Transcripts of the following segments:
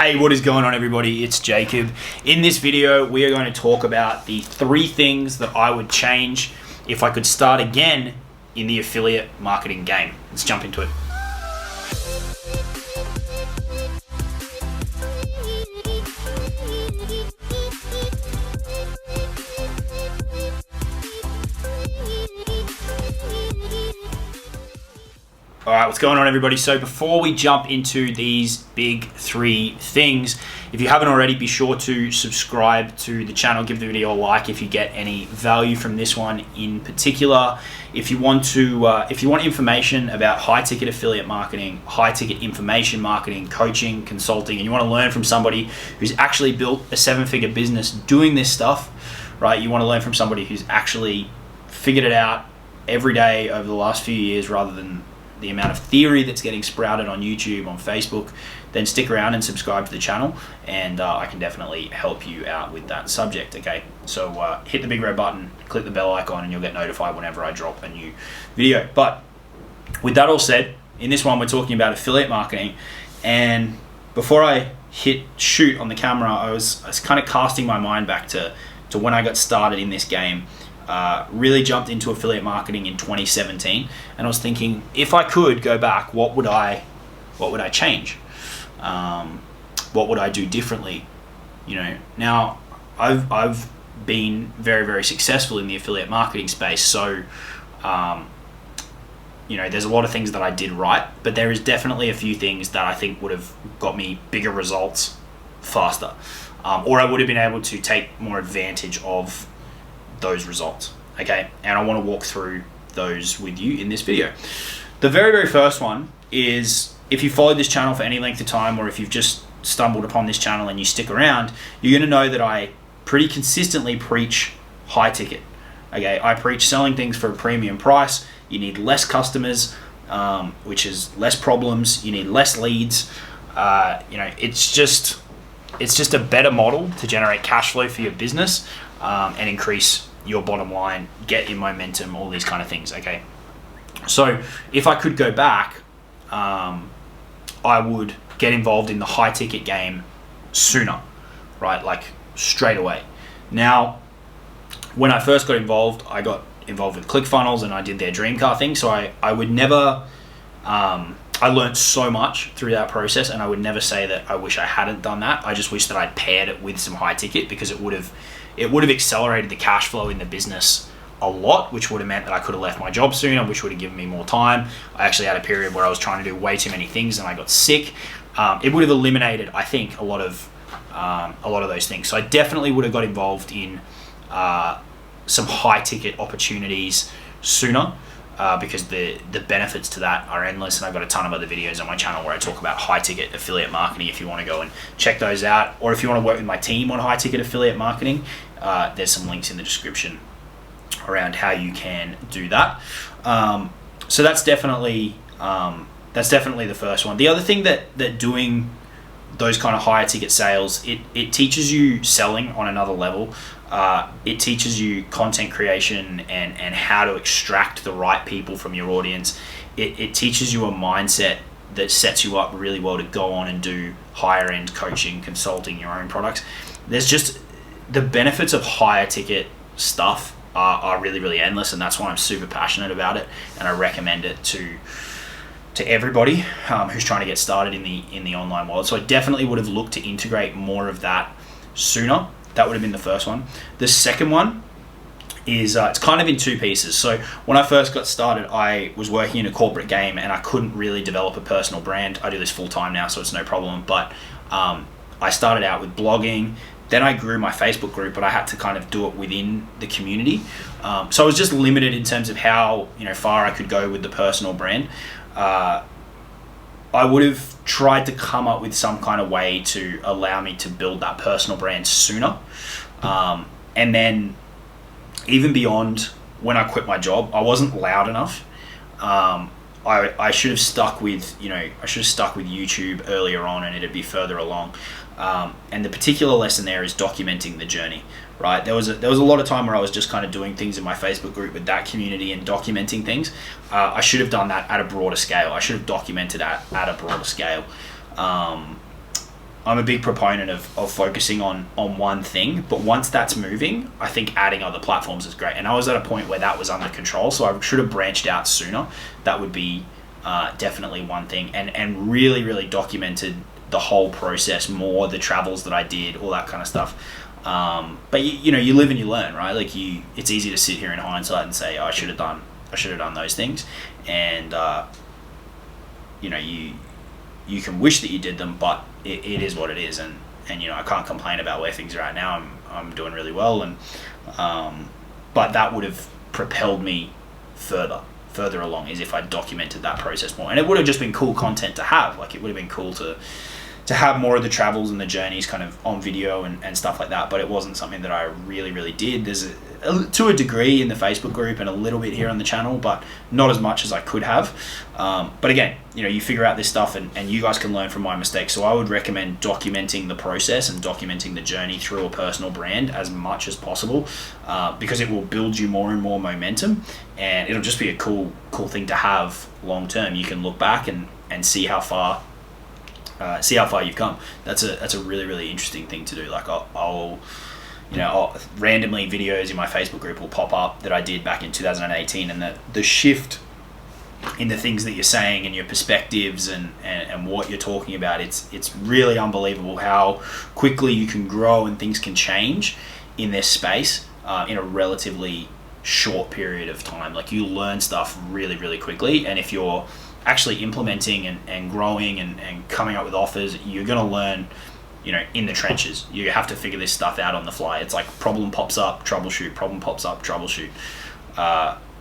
Hey, what is going on, everybody? It's Jacob. In this video, we are going to talk about the 3 things that I would change if I could start again in the affiliate marketing game. Let's jump into it. All right, what's going on, everybody? So before we jump into these big 3 things, if you haven't already, be sure to subscribe to the channel, give the video a like if you get any value from this one in particular. If you want information about high-ticket affiliate marketing, high-ticket information marketing, coaching, consulting, and you want to learn from somebody who's actually built a 7-figure business doing this stuff, right? You want to learn from somebody who's actually figured it out every day over the last few years rather than the amount of theory that's getting sprouted on YouTube, on Facebook, then stick around and subscribe to the channel, and I can definitely help you out with that subject, okay? So hit the big red button, click the bell icon, and you'll get notified whenever I drop a new video. But with that all said, in this one we're talking about affiliate marketing, and before I hit shoot on the camera, I was kind of casting my mind back to when I got started in this game. Really jumped into affiliate marketing in 2017, and I was thinking, if I could go back, what would I change? What would I do differently? You know, now I've been very, very successful in the affiliate marketing space, so you know, there's a lot of things that I did right, but there is definitely a few things that I think would have got me bigger results faster, or I would have been able to take more advantage of those results, okay? And I want to walk through those with you in this video. The very, very first one is, if you followed this channel for any length of time, or if you've just stumbled upon this channel and you stick around, you're going to know that I pretty consistently preach high ticket, okay? I preach selling things for a premium price. You need less customers, which is less problems. You need less leads. You know, it's just a better model to generate cash flow for your business, and increase your bottom line, get your momentum, all these kind of things, okay? So if I could go back, I would get involved in the high ticket game sooner, right? Like straight away. Now, when I first got involved, I got involved with ClickFunnels and I did their dream car thing. So I would never, I learned so much through that process, and I would never say that I wish I hadn't done that. I just wish that I'd paired it with some high ticket, because it would have accelerated the cash flow in the business a lot, which would have meant that I could have left my job sooner, which would have given me more time. I actually had a period where I was trying to do way too many things and I got sick. It would have eliminated, I think, a lot of those things. So I definitely would have got involved in some high ticket opportunities sooner, because the benefits to that are endless, and I've got a ton of other videos on my channel where I talk about high ticket affiliate marketing if you want to go and check those out, or if you want to work with my team on high ticket affiliate marketing, there's some links in the description around how you can do that. So that's definitely the first one. The other thing that doing those kind of higher ticket sales, it teaches you selling on another level. It teaches you content creation and how to extract the right people from your audience. It teaches you a mindset that sets you up really well to go on and do higher end coaching, consulting, your own products. There's just, the benefits of higher ticket stuff are really, really endless, and that's why I'm super passionate about it, and I recommend it to everybody who's trying to get started in the online world. So I definitely would have looked to integrate more of that sooner. That would have been the first one. The second one is, it's kind of in 2 pieces. So when I first got started, I was working in a corporate game and I couldn't really develop a personal brand. I do this full time now, so it's no problem. But I started out with blogging. Then I grew my Facebook group, but I had to kind of do it within the community. So I was just limited in terms of how far I could go with the personal brand. I would have tried to come up with some kind of way to allow me to build that personal brand sooner. And then even beyond, when I quit my job, I wasn't loud enough. I should have stuck with, YouTube earlier on, and it'd be further along. And the particular lesson there is documenting the journey, right? There was a lot of time where I was just kind of doing things in my Facebook group with that community and documenting things. I should have done that at a broader scale. I should have documented at a broader scale. I'm a big proponent of focusing on one thing, but once that's moving, I think adding other platforms is great. And I was at a point where that was under control, so I should have branched out sooner. That would be definitely one thing, and really documented the whole process more, the travels that I did, all that kind of stuff. But you live and you learn, right? Like it's easy to sit here in hindsight and say, oh, I should have done those things, and you can wish that you did them, but it is what it is, and I can't complain about where things are at now. I'm doing really well, and but that would have propelled me further along, is if I documented that process more, and it would have just been cool content to have. Like, it would have been cool to have more of the travels and the journeys kind of on video and stuff like that, but it wasn't something that I really did. There's to a degree in the Facebook group and a little bit here on the channel, but not as much as I could have. But again, you figure out this stuff, and you guys can learn from my mistakes. So I would recommend documenting the process and documenting the journey through a personal brand as much as possible, because it will build you more and more momentum, and it'll just be a cool thing to have long term. You can look back and see how far you've come. That's a really interesting thing to do. Like, I'll randomly videos in my Facebook group will pop up that I did back in 2018, and the shift in the things that you're saying and your perspectives and what you're talking about, it's really unbelievable how quickly you can grow and things can change in this space in a relatively short period of time. Like, you learn stuff really quickly, and if you're actually implementing and growing and coming up with offers, you're going to learn in the trenches. You have to figure this stuff out on the fly. It's like problem pops up, troubleshoot, problem pops up, troubleshoot.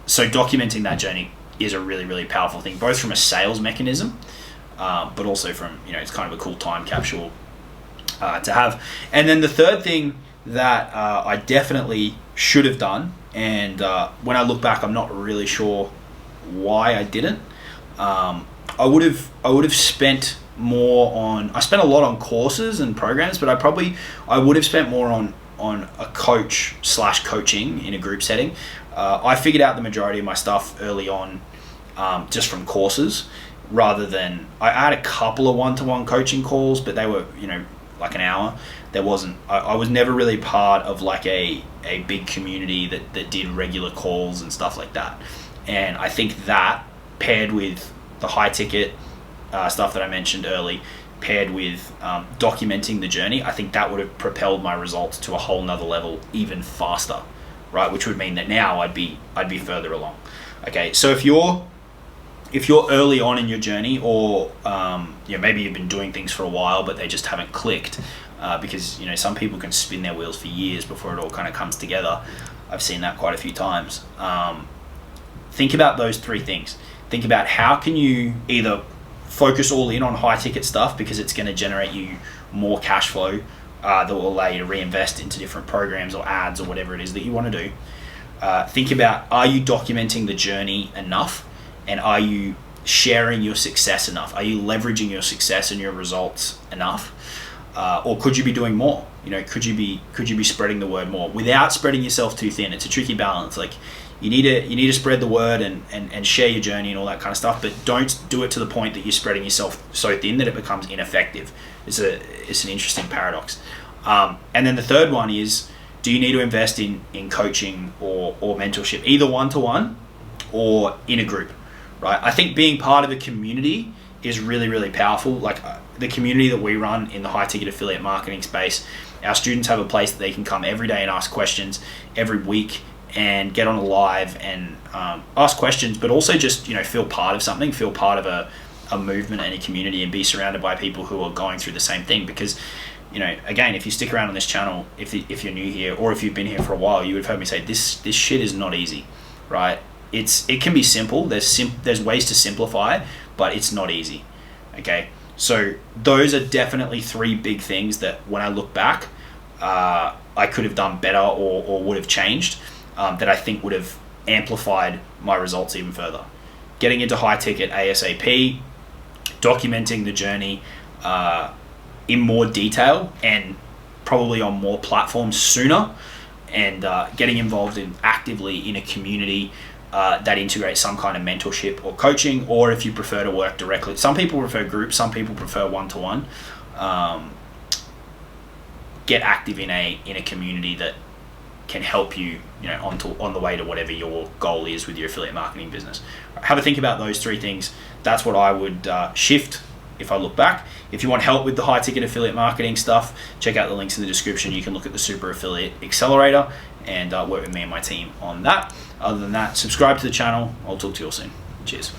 So documenting that journey is a really powerful thing, both from a sales mechanism, but also from, it's kind of a cool time capsule to have. And then the third thing that I definitely should have done, and when I look back, I'm not really sure why I didn't. I would have spent more on. I spent a lot on courses and programs, but I would have spent more on a coaching in a group setting. I figured out the majority of my stuff early on, just from courses, rather than I had a couple of one-to-one coaching calls, but they were like an hour. There wasn't. I was never really part of like a big community that did regular calls and stuff like that. And I think that, paired with the high ticket stuff that I mentioned early, paired with documenting the journey, I think that would have propelled my results to a whole nother level even faster, right? Which would mean that now I'd be further along. Okay, so if you're early on in your journey, or maybe you've been doing things for a while but they just haven't clicked, because some people can spin their wheels for years before it all kind of comes together. I've seen that quite a few times. Think about those three things. Think about how can you either focus all in on high ticket stuff because it's going to generate you more cash flow that will allow you to reinvest into different programs or ads or whatever it is that you want to do. Think about, are you documenting the journey enough, and are you sharing your success enough? Are you leveraging your success and your results enough? Or could you be doing more? Could you be spreading the word more without spreading yourself too thin? It's a tricky balance. Like, you need to spread the word and share your journey and all that kind of stuff, but don't do it to the point that you're spreading yourself so thin that it becomes ineffective. It's an interesting paradox. And then the third one is, do you need to invest in coaching or mentorship, either one-to-one or in a group, right? I think being part of a community is really powerful. Like, the community that we run in the high ticket affiliate marketing space, our students have a place that they can come every day and ask questions every week, and get on a live and ask questions, but also just feel part of something, feel part of a movement and a community, and be surrounded by people who are going through the same thing. Because again, if you stick around on this channel, if you're new here, or if you've been here for a while, you would have heard me say this shit is not easy, right? It can be simple. There's ways to simplify, but it's not easy. Okay, so those are definitely three big things that when I look back, I could have done better or would have changed. That I think would have amplified my results even further. Getting into high ticket ASAP, documenting the journey in more detail and probably on more platforms sooner, and getting involved actively in a community that integrates some kind of mentorship or coaching, or if you prefer to work directly. Some people prefer groups, some people prefer one-to-one. get active in a community that can help you, on the way to whatever your goal is with your affiliate marketing business. Have a think about those 3 things. That's what I would shift if I look back. If you want help with the high ticket affiliate marketing stuff, check out the links in the description. You can look at the Super Affiliate Accelerator and work with me and my team on that. Other than that, subscribe to the channel. I'll talk to you all soon. Cheers.